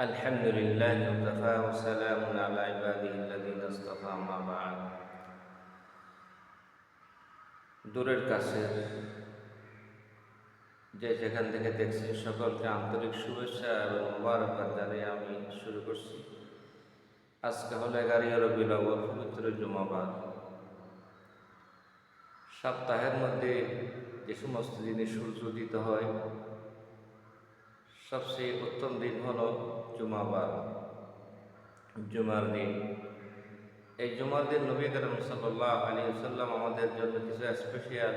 الحمد لله وكفى وسلام على عباده الذين اصطفى أما بعد দূরের কাছের যেখান থেকে দেখছেন সকলকে আন্তরিক শুভেচ্ছা এবং মোবারকবাদ জানিয়ে আমি শুরু করছি। আজকে হলো 11 রবিউল আউয়াল, পবিত্র জুমাবার। সপ্তাহের মধ্যে যে সমস্ত দিনে সূর্য উদিত হয় সবচেয়ে উত্তম দিন হলো জুমাবার, জুমার দিন। এই জুমার দিন নবী করীম সাল্লাল্লাহু আলাইহি ওয়াসাল্লাম আমাদের জন্য কিছু স্পেশাল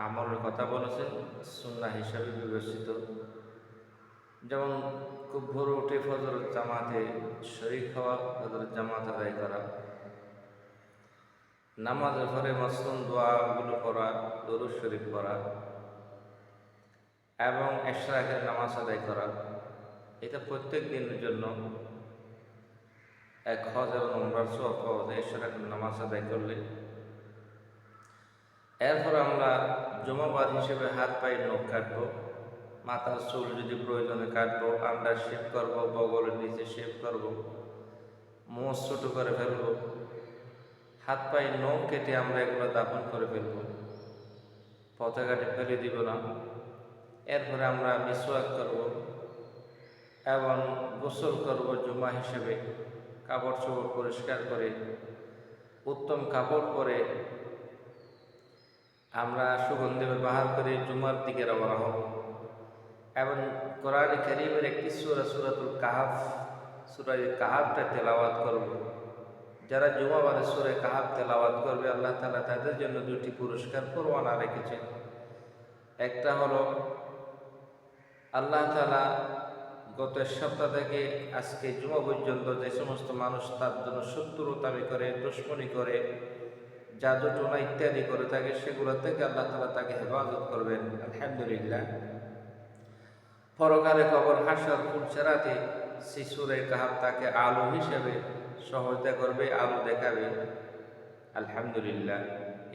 আমলের কথা বলেছেন, সুন্নাহ হিসাবে বিবেচিত। যেমন খুব ভোর উঠে ফজরের জামাতে শরীক হওয়া, ফজরের জামাত আদায় করা, নামাজের ঘরে মাসনুন দোয়াগুলো পড়া, দরুদ শরীফ পড়া এবং ইশরাকের নামাজ আদায় করা। এটা প্রত্যেক দিনের জন্য এক হজ এবং উমরার সওয়াব পাওয়া যায় ইশরাকের নামাজ আদায় করলে। এরপর আমরা জুমাবার হিসেবে হাত পায়ে নখ কাটবো, মাথার চুল যদি প্রয়োজনে কাটবো, আন্ডার শেভ করবো, বগলের নিচে শেভ করবো, মোষ ছোট করে ফেলবো। হাত পায়ে নখ কেটে আমরা এগুলো দাফন করে ফেলবো, পতাকাটি ফেলে দিব না। এরপরে আমরা মিসওয়াক করব এবং গোসল করব জুমা হিসেবে। কাপড় চোপড় পরিষ্কার করে উত্তম কাপড় পরে আমরা সুগন্ধি ব্যবহার করে জুমার দিকে রওনা হব এবং কোরআন কারীমের একটি সূরা, সূরাতুল কাহাফ, সূরা কাহাফটা তেলাওয়াত করব। যারা জুমাবারে সূরা কাহাফ তেলাওয়াত করবে আল্লাহ তাআলা তাদের জন্য দুটি পুরস্কার পরোয়ানা রেখেছেন। একটা হলো আল্লাহ তাআলা গত সপ্তাহ থেকে আজকে জুমা পর্যন্ত যে সমস্ত মানুষ তার জন্য শত্রুতামি করে, দুশ্মনী করে, জাদু টোনা ইত্যাদি করে থাকে, সেগুলো থেকে আল্লাহ তাআলা তাকে হেফাজত করবেন আলহামদুলিল্লাহ। পরকালে কবর হাসর ফুলসেরাতে সূরা কাহাফ তাকে আলো হিসেবে সহায়তা করবে, আলো দেখাবে আলহামদুলিল্লাহ।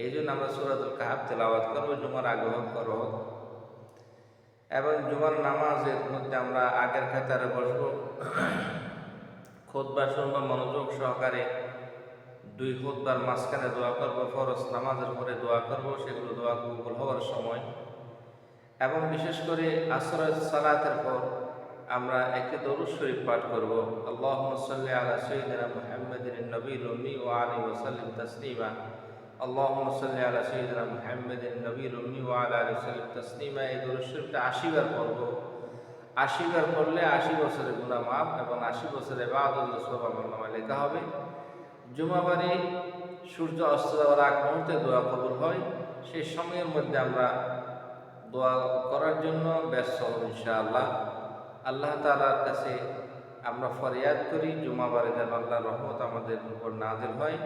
এই জন্য আমরা সূরাতুল কাহাফ তেলাওয়াত করবো জুমার আগে হোক পর হোক। এবং জুমার নামাজের মধ্যে আমরা আগের কাতারে বসবো, খুতবা শুনবো মনোযোগ সহকারে। 2 খুতবার মাঝখানে দোয়া করবো, ফরজ নামাজের পরে দোয়া করবো, সেগুলো দোয়া কবুল হওয়ার সময়। এবং বিশেষ করে আসরের সালাতের পর আমরা একটি দরুদ শরীফ পাঠ করবো, আল্লাহুম্মা সাল্লি আলা সাইয়্যিদিনা মুহাম্মাদিন নবীল উম্মি ওয়া আলিহি ওয়া সাল্লিম তাসলিমা। আল্লাহুম্মা সাল্লি আলা সাইয়্যিদিনা মুহাম্মাদিন নবীল উম্মি ওয়া আলা আলিহি ওয়া সাল্লিম তাসলিমা। এই দরুদ শরীফটা 80 বার পড়ব। 80 বার পড়লে 80 বছরের গুনাহ মাফ এবং 80 বছরের ইবাদতের সওয়াব আমলনামায় লেখা হবে। জুমাবারে সূর্য অস্ত যাওয়ার আগ মুহূর্তে দোয়া কবুল হয়। সেই সময়ের মধ্যে আমরা দোয়া করার জন্য ব্যস্ত হব ইনশাআল্লাহ। আল্লাহ তাআলার কাছে আমরা ফরিয়াদ করি জুমাবারে যেন আল্লাহর রহমত আমাদের উপর নাযিল হয়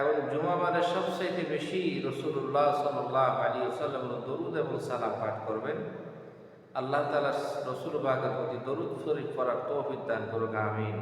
এবং জুমাবারে সবচেয়ে বেশি রাসূলুল্লাহ সাল্লাল্লাহু আলাইহি ওয়াসাল্লামের দরুদ এবং সালাম পাঠ করবেন। আল্লাহ তাআলা রাসূল পাকের প্রতি দরুদ শরীফ পড়ার তৌফিক দান করুক, আমিন।